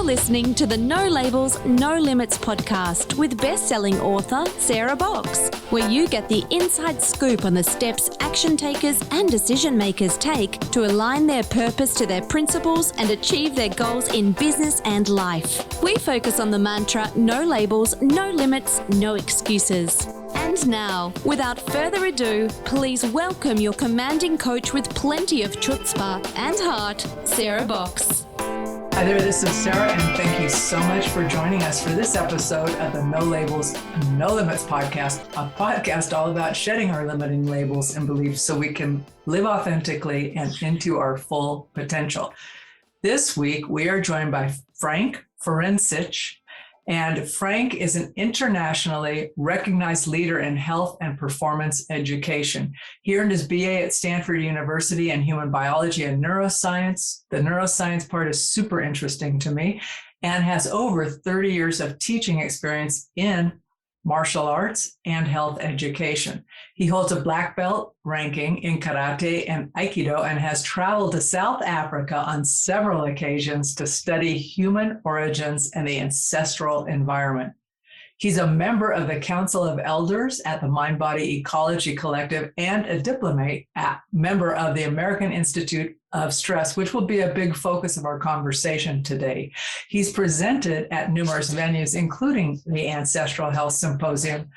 listening to the No Labels, No Limits podcast with best-selling author Sarah Box, where you get the inside scoop on the steps action takers and decision makers take to align their purpose to their principles and achieve their goals in business and life. We focus on the mantra, no labels, no limits, no excuses. And now, without further ado, please welcome your commanding coach with plenty of chutzpah and heart, Sarah Box. Hi there, this is Sarah, and thank you so much for joining us for this episode of the No Labels, No Limits podcast, a podcast all about shedding our limiting labels and beliefs so we can live authentically and into our full potential. This week, we are joined by Frank Forencich, and Frank is an internationally recognized leader in health and performance education. He earned his BA at Stanford University in human biology and neuroscience. The neuroscience part is super interesting to me, and has over 30 years of teaching experience in martial arts and health education. He holds a black belt ranking in karate and aikido and has traveled to South Africa on several occasions to study human origins and the ancestral environment. He's a member of the Council of Elders at the MindBodyEcology Collective and a Diplomate, member of the American Institute of Stress, which will be a big focus of our conversation today. He's presented at numerous venues, including the Ancestral Health Symposium,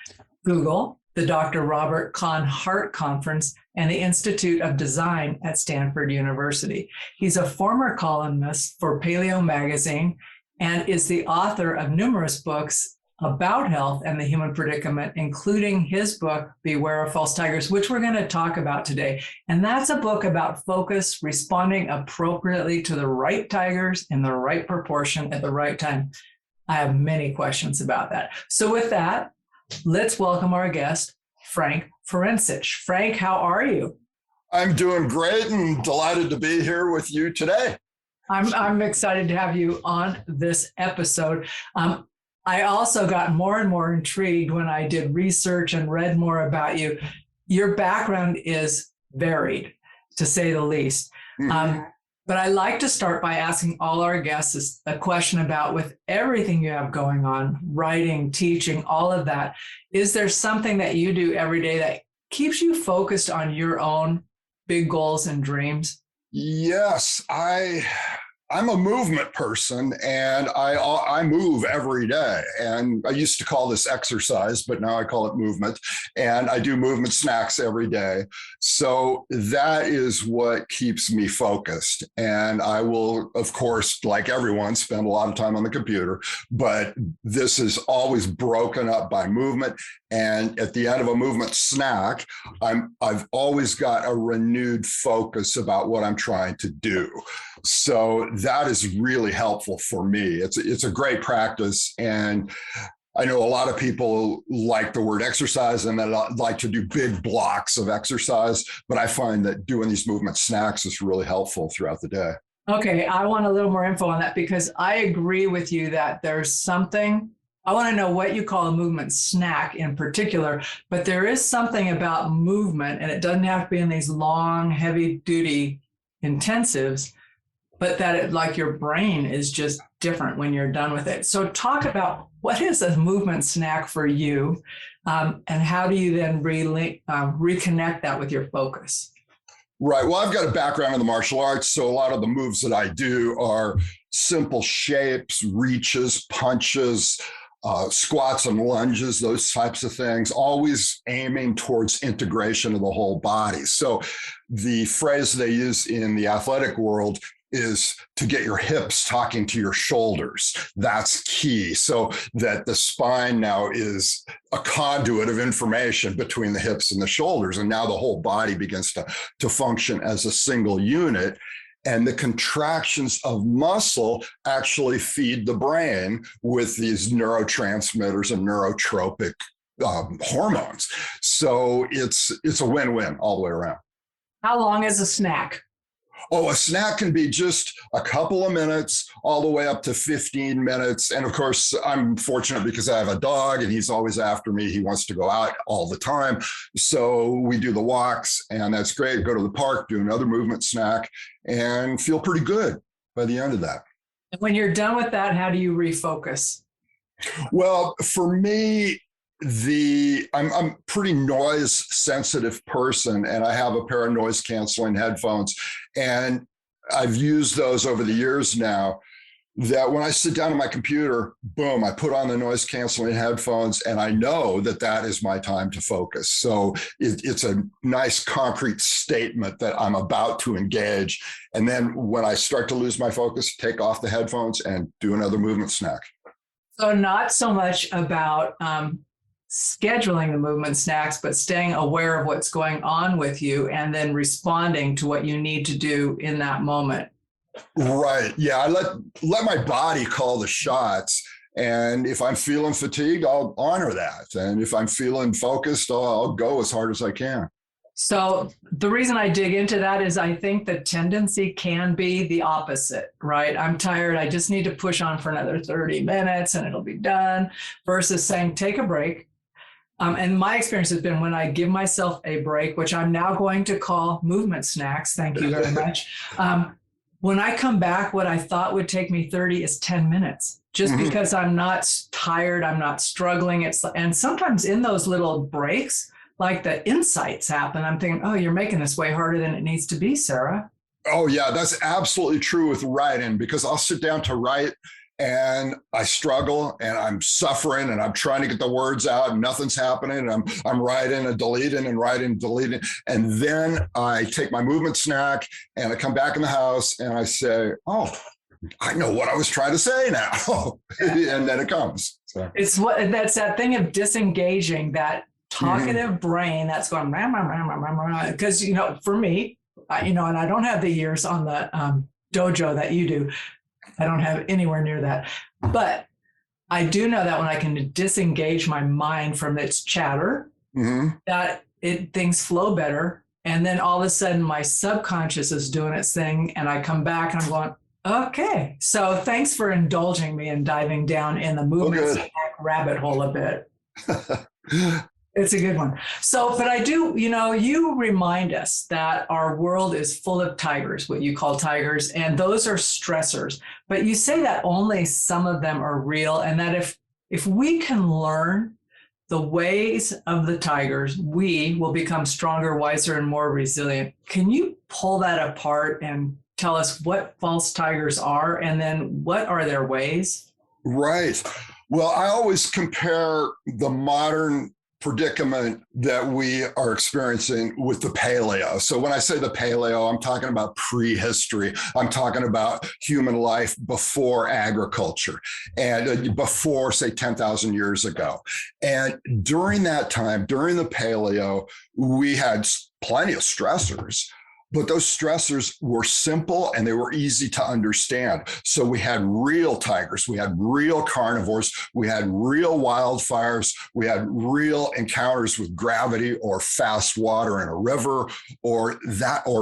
Google, the Dr. Robert Conn Heart Conference, and the Institute of Design at Stanford University. He's a former columnist for Paleo Magazine and is the author of numerous books about health and the human predicament, including his book, Beware of False Tigers, which we're going to talk about today. And that's a book about focus, responding appropriately to the right tigers in the right proportion at the right time. I have many questions about that. So with that, let's welcome our guest, Frank Forencich. Frank, how are you? I'm doing great and delighted to be here with you today. I'm excited to have you on this episode. I also got more and more intrigued when I did research and read more about you. Your background is varied, to say the least. Mm-hmm. But I like to start by asking all our guests a question about, with everything you have going on, writing, teaching, all of that, is there something that you do every day that keeps you focused on your own big goals and dreams? Yes, I'm a movement person, and I move every day. And I used to call this exercise, but now I call it movement. And I do movement snacks every day. So that is what keeps me focused. And I will, of course, like everyone, spend a lot of time on the computer, but this is always broken up by movement. And at the end of a movement snack, I've always got a renewed focus about what I'm trying to do. So that is really helpful for me. It's a great practice. And I know a lot of people like the word exercise and that like to do big blocks of exercise, but I find that doing these movement snacks is really helpful throughout the day. Okay, I want a little more info on that, because I agree with you that there's something. I want to know what you call a movement snack in particular, but there is something about movement, and it doesn't have to be in these long, heavy-duty intensives, but that it, like, your brain is just different when you're done with it. So talk about what is a movement snack for you, and how do you then reconnect that with your focus? Right. Well, I've got a background in the martial arts, so a lot of the moves that I do are simple shapes, reaches, punches, squats and lunges, those types of things, always aiming towards integration of the whole body. So the phrase they use in the athletic world is to get your hips talking to your shoulders. That's key, so that the spine now is a conduit of information between the hips and the shoulders. And now the whole body begins to function as a single unit. And the contractions of muscle actually feed the brain with these neurotransmitters and neurotropic hormones. So it's a win-win all the way around. How long is a snack? Oh, a snack can be just a couple of minutes all the way up to 15 minutes. And of course, I'm fortunate because I have a dog and he's always after me. He wants to go out all the time. So we do the walks, and that's great. Go to the park, do another movement snack, and feel pretty good by the end of that. And when you're done with that, how do you refocus? Well, for me, I'm pretty noise sensitive person, and I have a pair of noise canceling headphones, and I've used those over the years now, that when I sit down at my computer, boom, I put on the noise canceling headphones, and I know that that is my time to focus. So it's a nice concrete statement that I'm about to engage. And then when I start to lose my focus, take off the headphones and do another movement snack. So not so much about scheduling the movement snacks, but staying aware of what's going on with you and then responding to what you need to do in that moment. Right. Yeah. I let my body call the shots. And if I'm feeling fatigued, I'll honor that. And if I'm feeling focused, I'll go as hard as I can. So the reason I dig into that is I think the tendency can be the opposite, right? I'm tired. I just need to push on for another 30 minutes and it'll be done, versus saying, take a break. And my experience has been when I give myself a break, which I'm now going to call movement snacks. Thank you very much. When I come back, what I thought would take me 30 is 10 minutes, just because I'm not tired, I'm not struggling. And sometimes in those little breaks, like the insights happen. I'm thinking, oh, you're making this way harder than it needs to be, Sarah. Oh, yeah, that's absolutely true with writing, because I'll sit down to write and I struggle and I'm suffering and I'm trying to get the words out and nothing's happening. And I'm writing and deleting and writing and deleting. And then I take my movement snack and I come back in the house and I say, oh, I know what I was trying to say now. And then it comes. So. That's that thing of disengaging that talkative brain that's going, because, for me, and I don't have the years on the dojo that you do. I don't have anywhere near that. But I do know that when I can disengage my mind from its chatter, that things flow better. And then all of a sudden my subconscious is doing its thing and I come back and I'm going, okay. So thanks for indulging me and diving down in the movement rabbit hole a bit. It's a good one. So, but I do, you remind us that our world is full of tigers, what you call tigers, and those are stressors. But you say that only some of them are real, and that if we can learn the ways of the tigers, we will become stronger, wiser, and more resilient. Can you pull that apart and tell us what false tigers are, and then what are their ways? Right. Well, I always compare the modern predicament that we are experiencing with the paleo. So when I say the paleo, I'm talking about prehistory. I'm talking about human life before agriculture and before, say, 10,000 years ago. And during that time, during the paleo, we had plenty of stressors. But those stressors were simple and they were easy to understand. So we had real tigers, we had real carnivores, we had real wildfires, we had real encounters with gravity or fast water in a river, or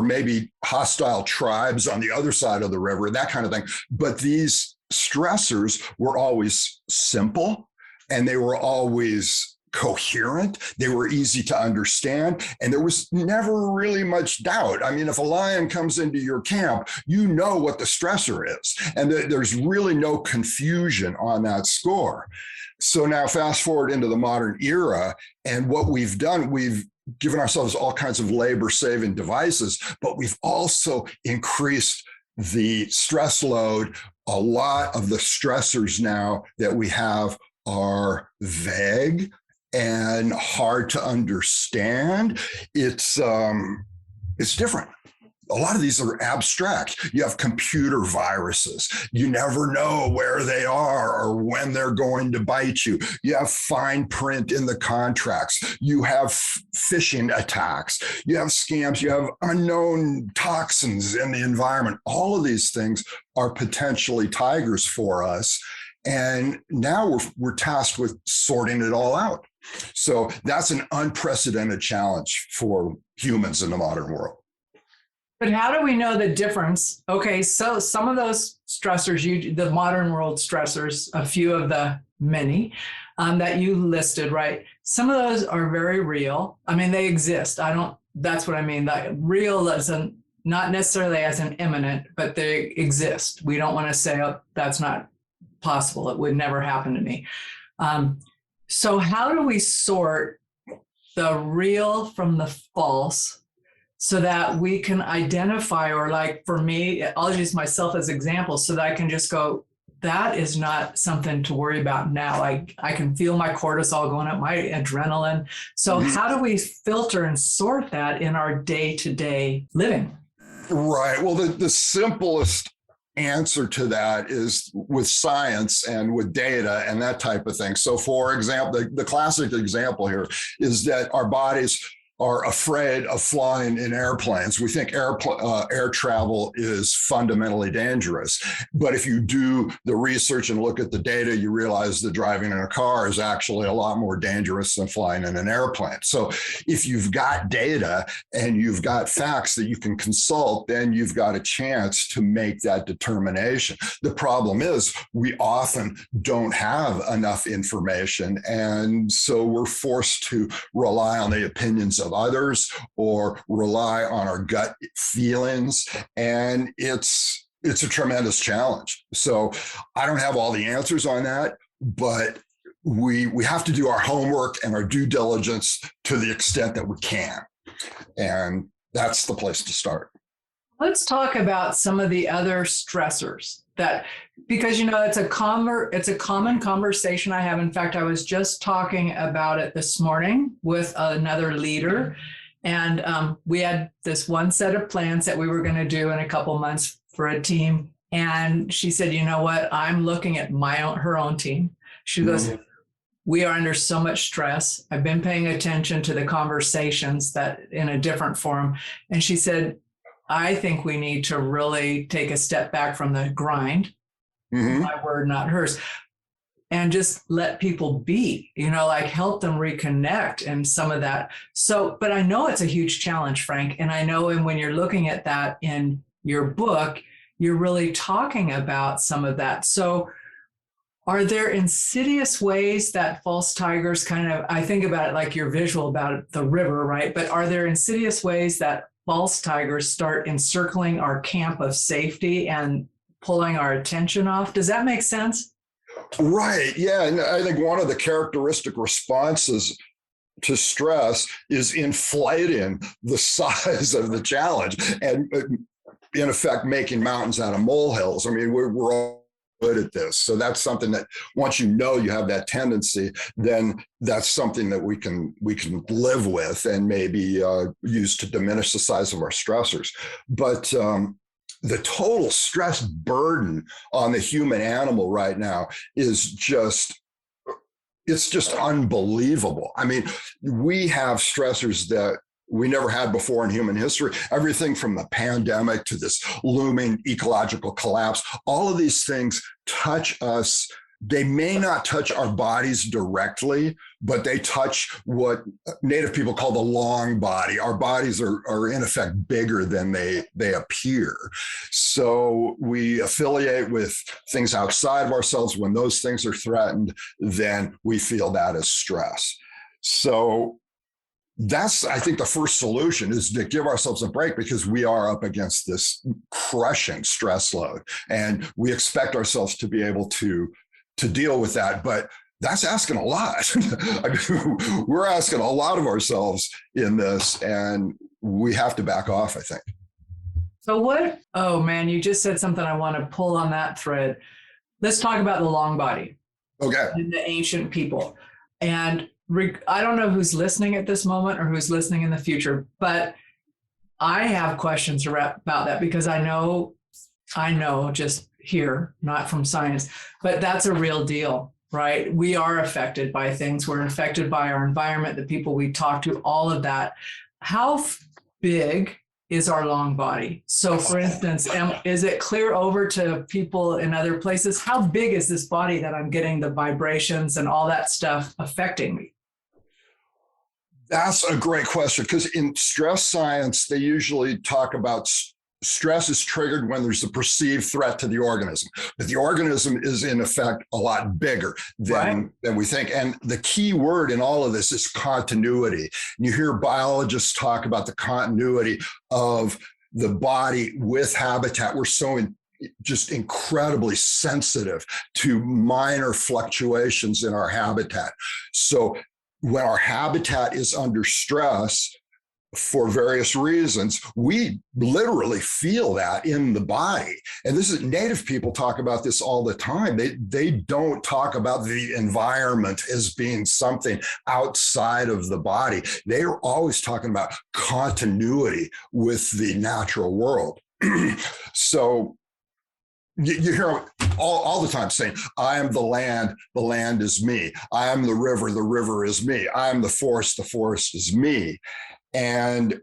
maybe hostile tribes on the other side of the river, that kind of thing. But these stressors were always simple and they were always coherent, they were easy to understand, and there was never really much doubt. I mean, if a lion comes into your camp, you know what the stressor is, and there's really no confusion on that score. So now fast forward into the modern era, and what we've done, we've given ourselves all kinds of labor-saving devices, but we've also increased the stress load. A lot of the stressors now that we have are vague and hard to understand. It's different. A lot of these are abstract. You have computer viruses. You never know where they are or when they're going to bite you. You have fine print in the contracts. You have phishing attacks. You have scams. You have unknown toxins in the environment. All of these things are potentially tigers for us. And now we're tasked with sorting it all out. So that's an unprecedented challenge for humans in the modern world. But how do we know the difference? Okay, so some of those stressors, the modern world stressors, a few of the many that you listed, right? Some of those are very real. I mean, they exist. That's what I mean. That real isn't not necessarily as an imminent, but they exist. We don't want to say, oh, that's not possible. It would never happen to me. So how do we sort the real from the false so that we can identify, or like for me, I'll use myself as example so that I can just go, that is not something to worry about now. I can feel my cortisol going up, my adrenaline. So how do we filter and sort that in our day-to-day living? Right. Well, the simplest answer to that is with science and with data and that type of thing. So for example, the classic example here is that our bodies are afraid of flying in airplanes. We think air travel is fundamentally dangerous. But if you do the research and look at the data, you realize that driving in a car is actually a lot more dangerous than flying in an airplane. So if you've got data and you've got facts that you can consult, then you've got a chance to make that determination. The problem is we often don't have enough information. And so we're forced to rely on the opinions of others or rely on our gut feelings. And it's a tremendous challenge. So I don't have all the answers on that, but we have to do our homework and our due diligence to the extent that we can. And that's the place to start. Let's talk about some of the other stressors that, because, you know, it's a common conversation I have. In fact, I was just talking about it this morning with another leader. And we had this one set of plans that we were going to do in a couple months for a team. And she said, you know what, I'm looking at her own team. She goes, we are under so much stress. I've been paying attention to the conversations that in a different forum. And she said, I think we need to really take a step back from the grind, my word, not hers, and just let people be, you know, like help them reconnect and some of that. So, but I know it's a huge challenge, Frank. And I know when you're looking at that in your book, you're really talking about some of that. So are there insidious ways that false tigers kind of, I think about it like your visual about the river, right? But are there insidious ways that false tigers start encircling our camp of safety and pulling our attention off? Does that make sense? Right. Yeah. And I think one of the characteristic responses to stress is inflating the size of the challenge and, in effect, making mountains out of molehills. I mean, we're all good at this. So that's something that once you know you have that tendency, then that's something that we can live with and maybe use to diminish the size of our stressors. But the total stress burden on the human animal right now is just unbelievable. I mean, we have stressors that we never had before in human history. Everything from the pandemic to this looming ecological collapse, all of these things touch us. They may not touch our bodies directly, but they touch what Native people call the long body. Our bodies are in effect bigger than they appear. So we affiliate with things outside of ourselves. When those things are threatened, then we feel that as stress. So that's, I think, the first solution is to give ourselves a break, because we are up against this crushing stress load and we expect ourselves to be able to deal with that. But that's asking a lot. I mean, we're asking a lot of ourselves in this, and we have to back off, I think. So oh man, you just said something I want to pull on that thread. Let's talk about the long body. Okay. And the ancient people. And I don't know who's listening at this moment or who's listening in the future, but I have questions about that, because I know just here, not from science, but that's a real deal, right? We are affected by things. We're affected by our environment, the people we talk to, all of that. How big is our long body? So for instance, is it clear over to people in other places? How big is this body that I'm getting the vibrations and all that stuff affecting me? That's a great question, because in stress science, they usually talk about stress is triggered when there's a perceived threat to the organism. But the organism is, in effect, a lot bigger than we think. And the key word in all of this is continuity. You hear biologists talk about the continuity of the body with habitat. We're so just incredibly sensitive to minor fluctuations in our habitat. So when our habitat is under stress, for various reasons, we literally feel that in the body. And this is, native people talk about this all the time. They don't talk about the environment as being something outside of the body. They're always talking about continuity with the natural world. So you hear all the time saying, I am the land is me. I am the river is me. I am the forest is me. And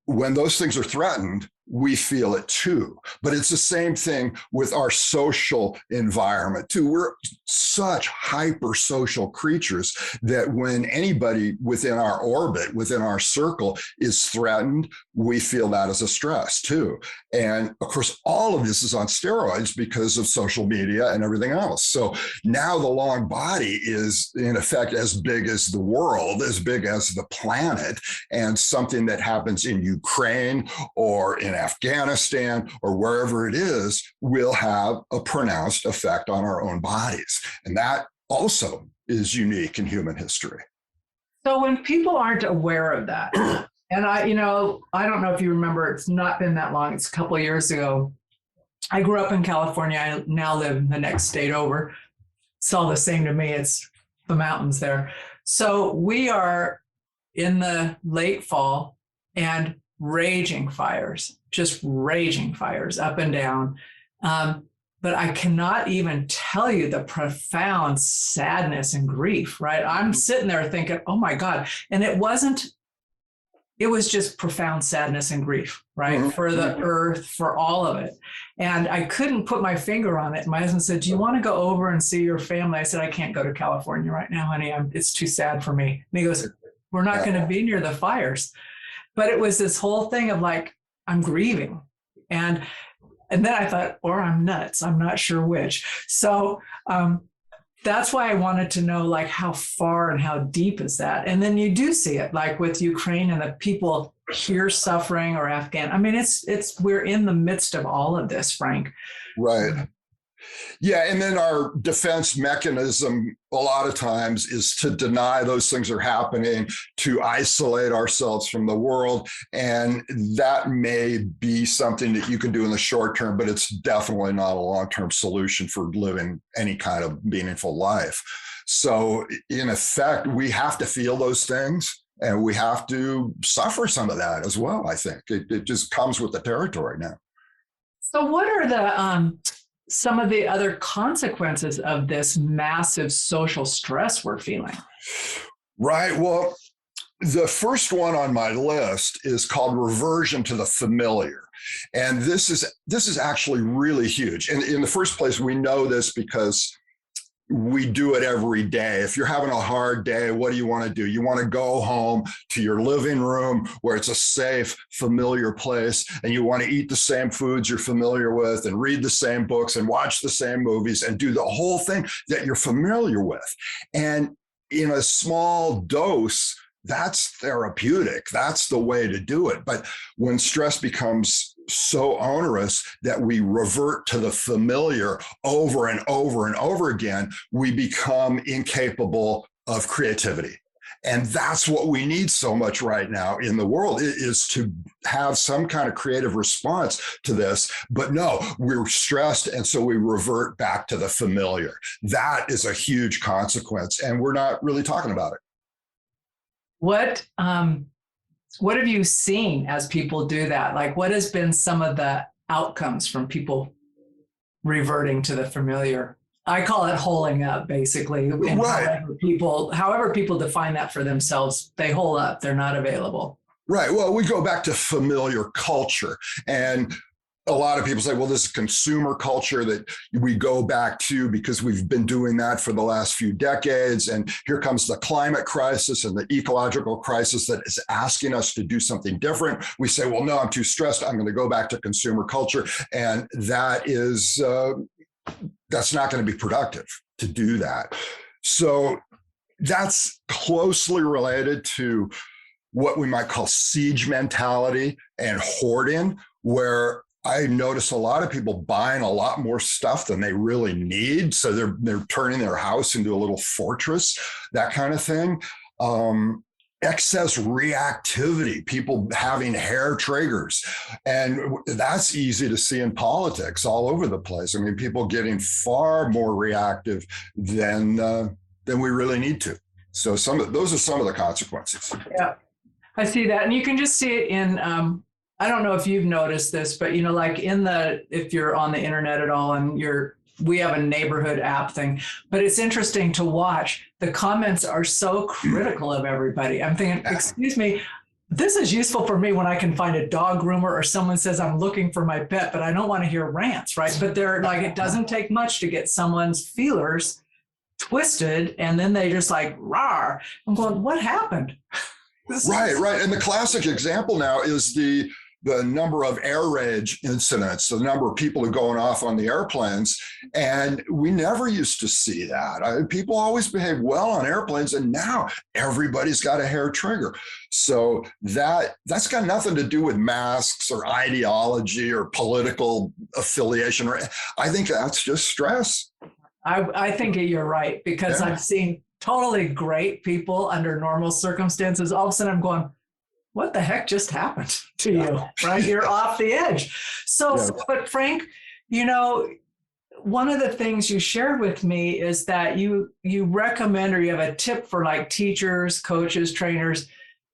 when those things are threatened, we feel it too. But it's the same thing with our social environment too. We're such hyper social creatures that when anybody within our orbit, within our circle is threatened, we feel that as a stress too. And of course, all of this is on steroids because of social media and everything else. So now the long body is in effect as big as the world, as big as the planet, and something that happens in Ukraine or in Afghanistan or wherever it is will have a pronounced effect on our own bodies. And that also is unique in human history. So when people aren't aware of that, and I don't know if you remember, it's not been that long, it's a couple of years ago. I grew up in California. I now live in the next state over. It's all the same to me. It's the mountains there. So we are in the late fall and raging fires, just raging fires up and down. But I cannot even tell you the profound sadness and grief, right? I'm sitting there thinking, oh my God. And it was just profound sadness and grief, right? Mm-hmm. For the earth, for all of it. And I couldn't put my finger on it. My husband said, do you want to go over and see your family? I said, I can't go to California right now, honey. It's too sad for me. And he goes, we're not going to be near the fires. But it was this whole thing of like, I'm grieving. And then I thought, or I'm nuts. I'm not sure which. So that's why I wanted to know, like, how far and how deep is that? And then you do see it, like with Ukraine and the people here suffering, or Afghan. I mean, we're in the midst of all of this, Frank. Right. Yeah. And then our defense mechanism, a lot of times, is to deny those things are happening, to isolate ourselves from the world. And that may be something that you can do in the short term, but it's definitely not a long-term solution for living any kind of meaningful life. So in effect, we have to feel those things, and we have to suffer some of that as well. I think it just comes with the territory now. So what are some of the other consequences of this massive social stress we're feeling? Right. Well, the first one on my list is called reversion to the familiar. And this is actually really huge. And in the first place, we know this because we do it every day. If you're having a hard day, what do you want to do? You want to go home to your living room where it's a safe, familiar place, and you want to eat the same foods you're familiar with and read the same books and watch the same movies and do the whole thing that you're familiar with. And in a small dose, that's therapeutic. That's the way to do it. But when stress becomes so onerous that we revert to the familiar over and over and over again, we become incapable of creativity. And that's what we need so much right now in the world, is to have some kind of creative response to this. But no, we're stressed, and so we revert back to the familiar. That is a huge consequence, and we're not really talking about it. What have you seen as people do that? Like, what has been some of the outcomes from people reverting to the familiar? I call it holing up, basically. And right. However people define that for themselves, they hole up. They're not available. Right. Well, we go back to familiar culture, and a lot of people say, well, this is consumer culture that we go back to because we've been doing that for the last few decades. And here comes the climate crisis and the ecological crisis that is asking us to do something different. We say, well, no, I'm too stressed. I'm going to go back to consumer culture. And that is, that's not going to be productive to do that. So that's closely related to what we might call siege mentality and hoarding, where I notice a lot of people buying a lot more stuff than they really need. So they're turning their house into a little fortress, that kind of thing. Excess reactivity, people having hair triggers. And that's easy to see in politics all over the place. I mean, people getting far more reactive than we really need to. So those are some of the consequences. Yeah, I see that. And you can just see it in, I don't know if you've noticed this, but, you know, like if you're on the internet at all and we have a neighborhood app thing, but it's interesting to watch. The comments are so critical of everybody. I'm thinking, excuse me, this is useful for me when I can find a dog groomer or someone says I'm looking for my pet, but I don't want to hear rants, right? But they're like, it doesn't take much to get someone's feelers twisted, and then they just like, rawr. I'm going, what happened? Right. And the classic example now is the number of air rage incidents, the number of people who are going off on the airplanes. And we never used to see that. People always behave well on airplanes, and now everybody's got a hair trigger. So that's got nothing to do with masks or ideology or political affiliation. I think that's just stress. I think you're right, because I've seen totally great people under normal circumstances. All of a sudden I'm going, what the heck just happened to you, right? You're off the edge. So, but Frank, you know, one of the things you shared with me is that you recommend, or you have a tip for like teachers, coaches, trainers,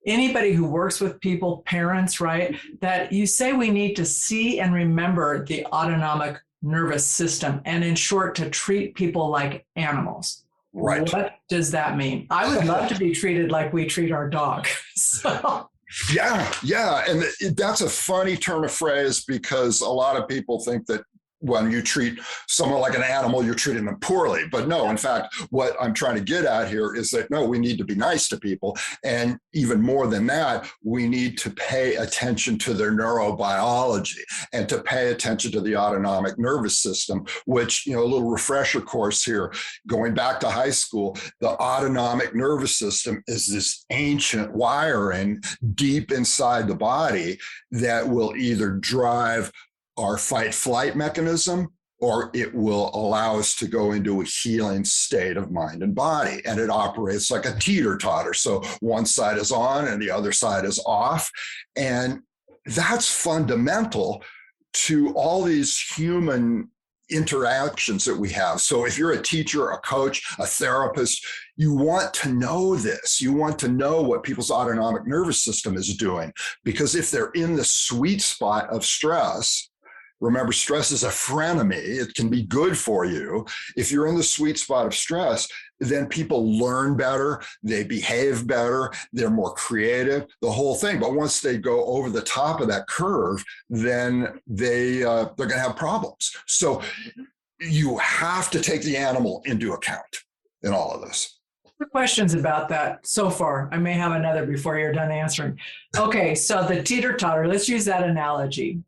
anybody who works with people, parents, right? That you say we need to see and remember the autonomic nervous system, and in short, to treat people like animals. Right. What does that mean? I would love to be treated like we treat our dog. So. Yeah. And that's a funny turn of phrase, because a lot of people think that when you treat someone like an animal, you're treating them poorly. But no, in fact, what I'm trying to get at here is that, no, we need to be nice to people. And even more than that, we need to pay attention to their neurobiology and to pay attention to the autonomic nervous system, which, you know, a little refresher course here, going back to high school, the autonomic nervous system is this ancient wiring deep inside the body that will either drive our fight-flight mechanism, or it will allow us to go into a healing state of mind and body. And it operates like a teeter-totter. So one side is on and the other side is off. And that's fundamental to all these human interactions that we have. So if you're a teacher, a coach, a therapist, you want to know this. You want to know what people's autonomic nervous system is doing, because if they're in the sweet spot of stress, remember, stress is a frenemy. It can be good for you. If you're in the sweet spot of stress, then people learn better, they behave better, they're more creative, the whole thing. But once they go over the top of that curve, then they're going to have problems. So you have to take the animal into account in all of this. Questions about that so far. I may have another before you're done answering. Okay, so the teeter-totter, let's use that analogy.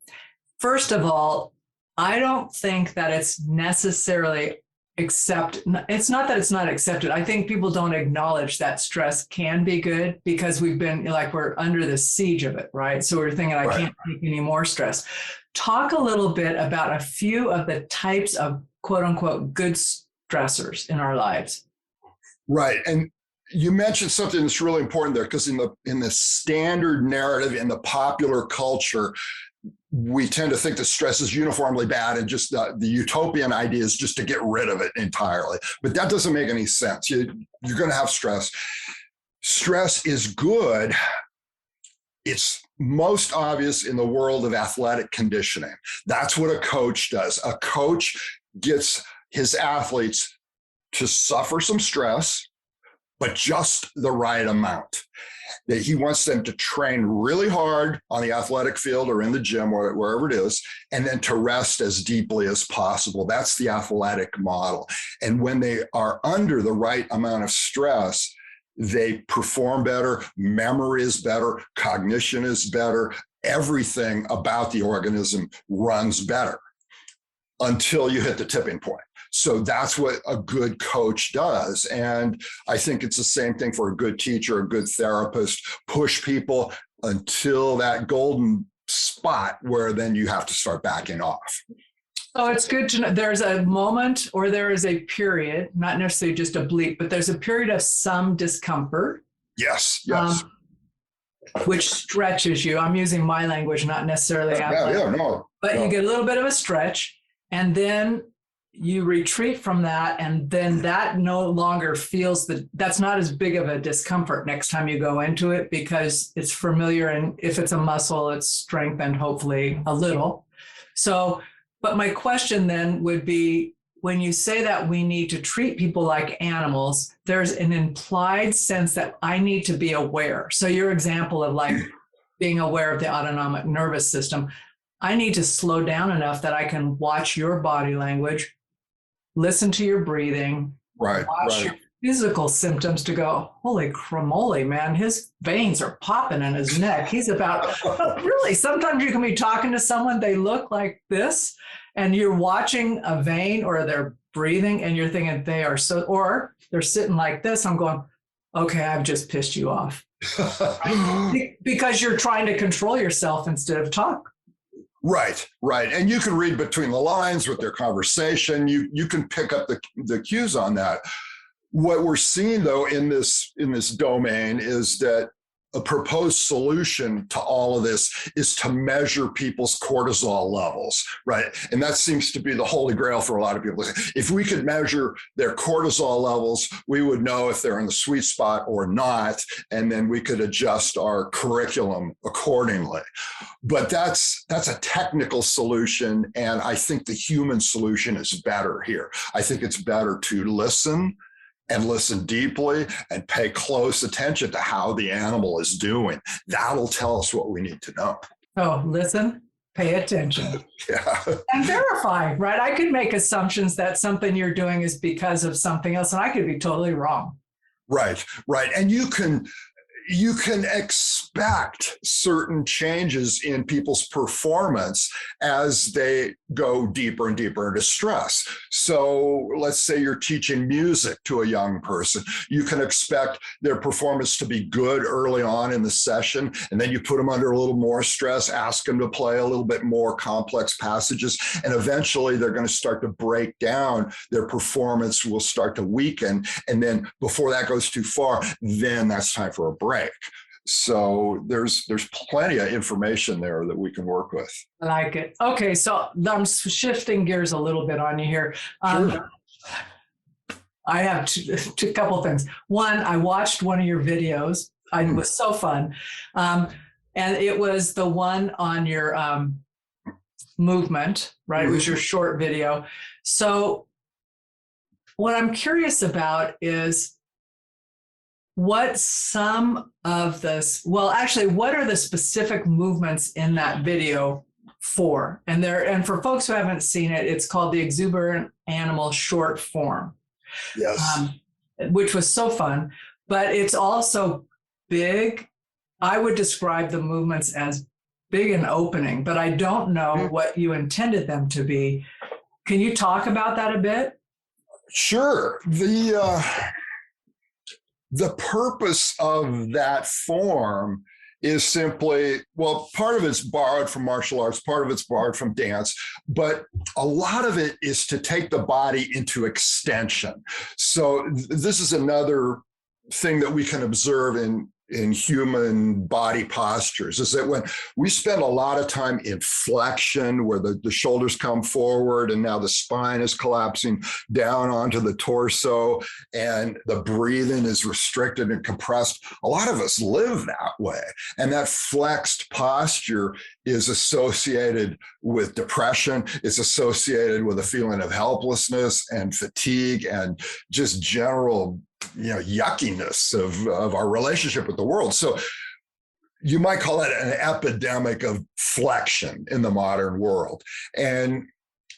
First of all, I don't think that it's necessarily it's not that it's not accepted. I think people don't acknowledge that stress can be good, because we've been like, we're under the siege of it, right? So we're thinking, I can't take any more stress. Talk a little bit about a few of the types of quote unquote good stressors in our lives. Right. And you mentioned something that's really important there, because in the standard narrative, in the popular culture, we tend to think that stress is uniformly bad, and just the utopian idea is just to get rid of it entirely. But that doesn't make any sense. You're going to have stress. Stress is good. It's most obvious in the world of athletic conditioning. That's what a coach does. A coach gets his athletes to suffer some stress, but just the right amount. That he wants them to train really hard on the athletic field or in the gym or wherever it is, and then to rest as deeply as possible. That's the athletic model. And when they are under the right amount of stress, they perform better, memory is better, cognition is better, everything about the organism runs better until you hit the tipping point. So that's what a good coach does. And I think it's the same thing for a good teacher, a good therapist. Push people until that golden spot where then you have to start backing off. So it's good to know there's a moment or there is a period, not necessarily just a bleep, but there's a period of some discomfort. Yes. Which stretches you. I'm using my language, not necessarily but you get a little bit of a stretch, and then you retreat from that, and then that no longer feels that's not as big of a discomfort next time you go into it, because it's familiar, and if it's a muscle, it's strengthened hopefully a little. So, but my question then would be, when you say that we need to treat people like animals, there's an implied sense that I need to be aware. So your example of like being aware of the autonomic nervous system, I need to slow down enough that I can watch your body language, listen to your breathing, watch your physical symptoms to go, holy cramoly, man, his veins are popping in his neck. He's about, really, sometimes you can be talking to someone, they look like this, and you're watching a vein or they're breathing and you're thinking they are so, or they're sitting like this. I'm going, okay, I've just pissed you off. Because you're trying to control yourself instead of talk. Right. And you can read between the lines with their conversation. You can pick up the cues on that. What we're seeing, though, in this domain is that a proposed solution to all of this is to measure people's cortisol levels, right? And that seems to be the holy grail for a lot of people. If we could measure their cortisol levels, we would know if they're in the sweet spot or not, and then we could adjust our curriculum accordingly. But that's a technical solution, and I think the human solution is better here. I think it's better to listen deeply and pay close attention to how the animal is doing. That'll tell us what we need to know. Oh, listen, pay attention. Yeah. And verify, right? I could make assumptions that something you're doing is because of something else, and I could be totally wrong. Right. And you can expect certain changes in people's performance as they go deeper and deeper into stress. So let's say you're teaching music to a young person. You can expect their performance to be good early on in the session, and then you put them under a little more stress, ask them to play a little bit more complex passages, and eventually they're going to start to break down. Their performance will start to weaken, and then before that goes too far, then that's time for a break. So there's plenty of information there that we can work with. I like it. Okay, so I'm shifting gears a little bit on you here. Sure. I have two couple things. One, I watched one of your videos. It was so fun. And it was the one on your movement, right? It was your short video. So what I'm curious about is what some of this, what are the specific movements in that video for? And for folks who haven't seen it, it's called the Exuberant Animal Short Form. Yes. Which was so fun, but it's also big. I would describe the movements as big and opening, but I don't know what you intended them to be. Can you talk about that a bit? Sure. The purpose of that form is simply, part of it's borrowed from martial arts, part of it's borrowed from dance, but a lot of it is to take the body into extension. So this is another thing that we can observe in human body postures, is that when we spend a lot of time in flexion, where the shoulders come forward and now the spine is collapsing down onto the torso and the breathing is restricted and compressed, a lot of us live that way. And that flexed posture is associated with depression. It's associated with a feeling of helplessness and fatigue and just general yuckiness of our relationship with the world. So you might call it an epidemic of flexion in the modern world. And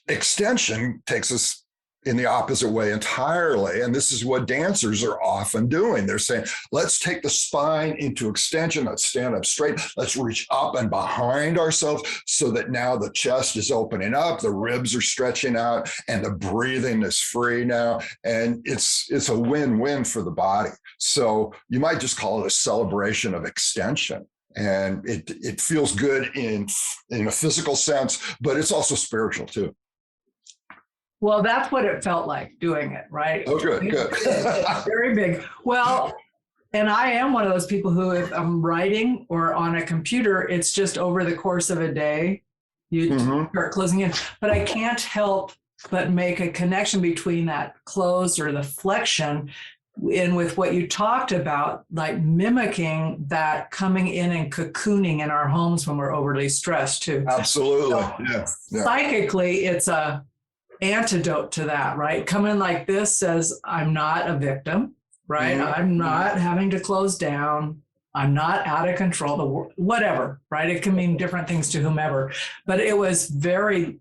extension takes us in the opposite way entirely. And this is what dancers are often doing. They're saying, let's take the spine into extension. Let's stand up straight. Let's reach up and behind ourselves so that now the chest is opening up, the ribs are stretching out, and the breathing is free now. And it's a win-win for the body. So you might just call it a celebration of extension. And it feels good in a physical sense, but it's also spiritual too. Well, that's what it felt like doing it, right? Oh, good. It's very big. Well, and I am one of those people who, if I'm writing or on a computer, it's just over the course of a day, you start closing in. But I can't help but make a connection between that close or the flexion and with what you talked about, like mimicking that coming in and cocooning in our homes when we're overly stressed too. Absolutely. So, yeah. Psychically, it's a antidote to that, right? Coming like this says, I'm not a victim, right? I'm not having to close down. I'm not out of control, whatever, right? It can mean different things to whomever, but it was very,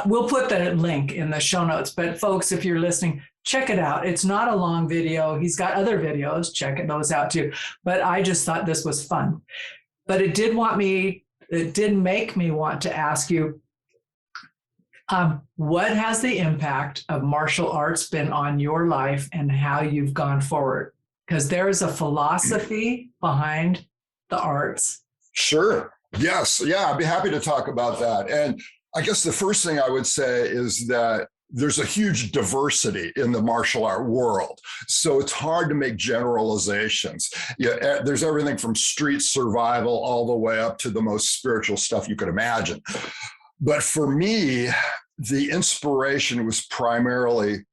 we'll put the link in the show notes, but folks, if you're listening, check it out. It's not a long video. He's got other videos, check those out too. But I just thought this was fun. But it did make me want to ask you, what has the impact of martial arts been on your life and how you've gone forward? Because there is a philosophy behind the arts. Sure. Yes. Yeah, I'd be happy to talk about that. And I guess the first thing I would say is that there's a huge diversity in the martial art world. So it's hard to make generalizations. Yeah, there's everything from street survival all the way up to the most spiritual stuff you could imagine. But for me, the inspiration was primarily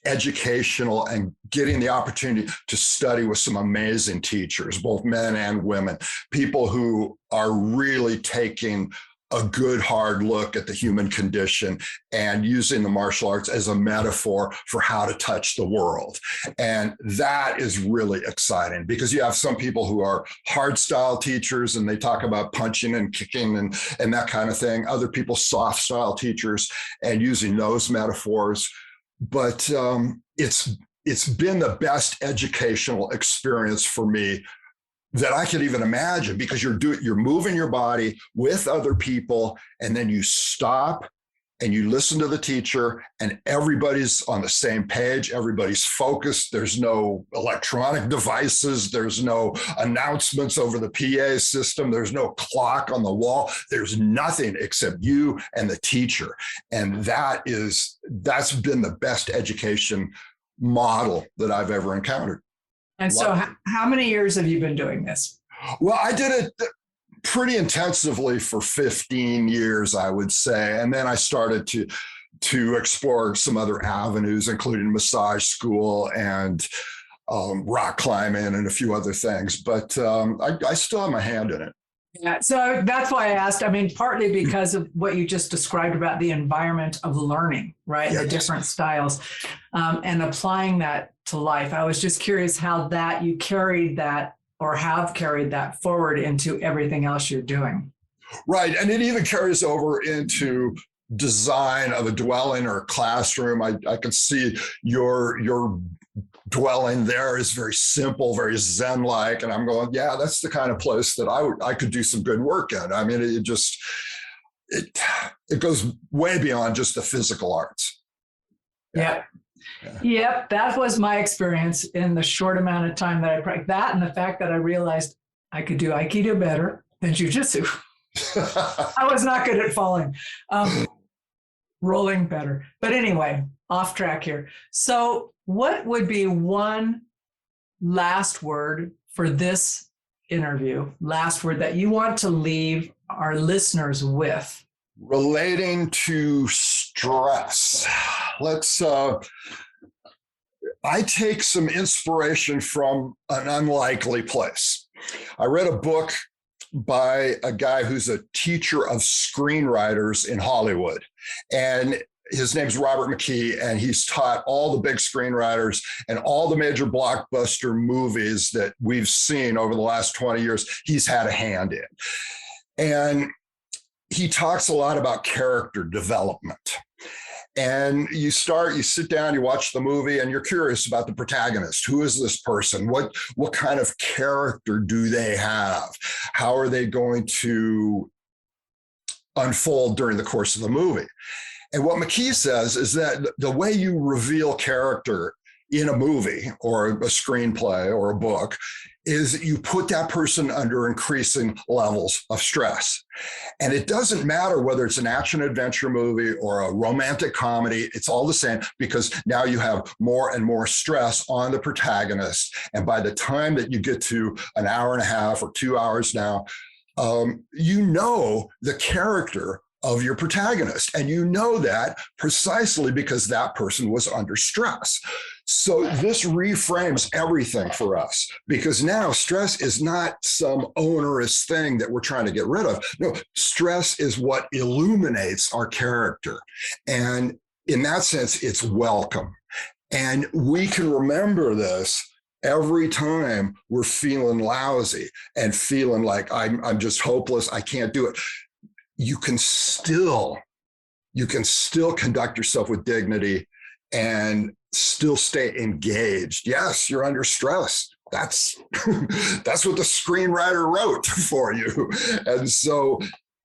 educational and getting the opportunity to study with some amazing teachers, both men and women, people who are really taking a good hard look at the human condition and using the martial arts as a metaphor for how to touch the world. And that is really exciting because you have some people who are hard style teachers and they talk about punching and kicking and that kind of thing. Other people, soft style teachers and using those metaphors. But it's been the best educational experience for me that I could even imagine, because you're moving your body with other people, and then you stop and you listen to the teacher, and everybody's on the same page. Everybody's focused. There's no electronic devices. There's no announcements over the PA system. There's no clock on the wall. There's nothing except you and the teacher. And that's been the best education model that I've ever encountered. And so how many years have you been doing this? Well, I did it pretty intensively for 15 years, I would say. And then I started to explore some other avenues, including massage school and rock climbing and a few other things. But I still have my hand in it. Yeah, so that's why I asked. I mean, partly because of what you just described about the environment of learning, right? Yes. The different styles and applying that to life. I was just curious how that you carried that or have carried that forward into everything else you're doing. Right. And it even carries over into design of a dwelling or a classroom. I can see your dwelling there is very simple, very Zen-like. And I'm going, yeah, that's the kind of place that I could do some good work in. I mean, it goes way beyond just the physical arts. Yeah. Yep. That was my experience in the short amount of time that I practiced that. And the fact that I realized I could do aikido better than jujitsu. I was not good at falling, rolling better. But anyway, off track here. So what would be one last word for this interview, last word that you want to leave our listeners with? Relating to stress. I take some inspiration from an unlikely place. I read a book by a guy who's a teacher of screenwriters in Hollywood. And his name's Robert McKee, and he's taught all the big screenwriters and all the major blockbuster movies that we've seen over the last 20 years, he's had a hand in. And he talks a lot about character development. And you sit down, you watch the movie, and you're curious about the protagonist. Who is this person? What kind of character do they have? How are they going to unfold during the course of the movie? And what McKee says is that the way you reveal character in a movie or a screenplay or a book is that you put that person under increasing levels of stress. And it doesn't matter whether it's an action adventure movie or a romantic comedy, it's all the same, because now you have more and more stress on the protagonist. And by the time that you get to an hour and a half or 2 hours now, you know the character of your protagonist. And you know that precisely because that person was under stress. So this reframes everything for us, because now stress is not some onerous thing that we're trying to get rid of. No, stress is what illuminates our character. And in that sense, it's welcome. And we can remember this every time we're feeling lousy and feeling like I'm just hopeless, I can't do it. You can still conduct yourself with dignity and still stay engaged. Yes, you're under stress. That's what the screenwriter wrote for you. And so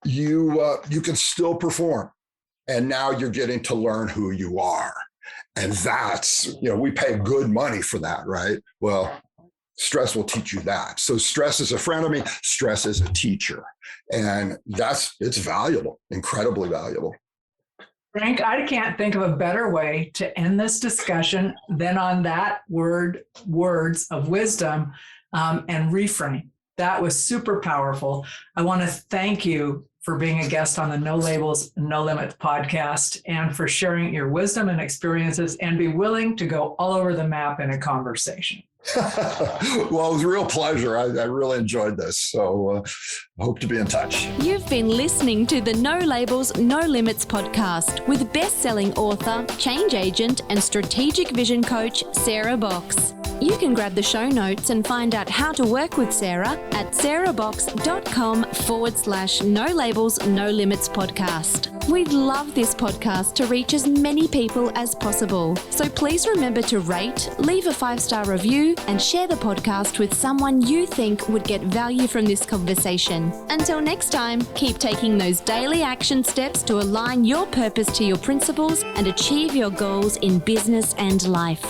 you can still perform. And now you're getting to learn who you are. And that's, we pay good money for that, right? Well, stress will teach you that. So stress is a friend of me. Stress is a teacher. And it's valuable, incredibly valuable. Frank, I can't think of a better way to end this discussion than on that words of wisdom and reframe. That was super powerful. I want to thank you for being a guest on the No Labels, No Limits podcast, and for sharing your wisdom and experiences and be willing to go all over the map in a conversation. Well, it was a real pleasure. I really enjoyed this. So hope to be in touch. You've been listening to the No Labels, No Limits podcast with best-selling author, change agent, and strategic vision coach, Sarah Box. You can grab the show notes and find out how to work with Sarah at sarahbox.com/No Labels, No Limits podcast. We'd love this podcast to reach as many people as possible. So please remember to rate, leave a 5-star review, and share the podcast with someone you think would get value from this conversation. Until next time, keep taking those daily action steps to align your purpose to your principles and achieve your goals in business and life.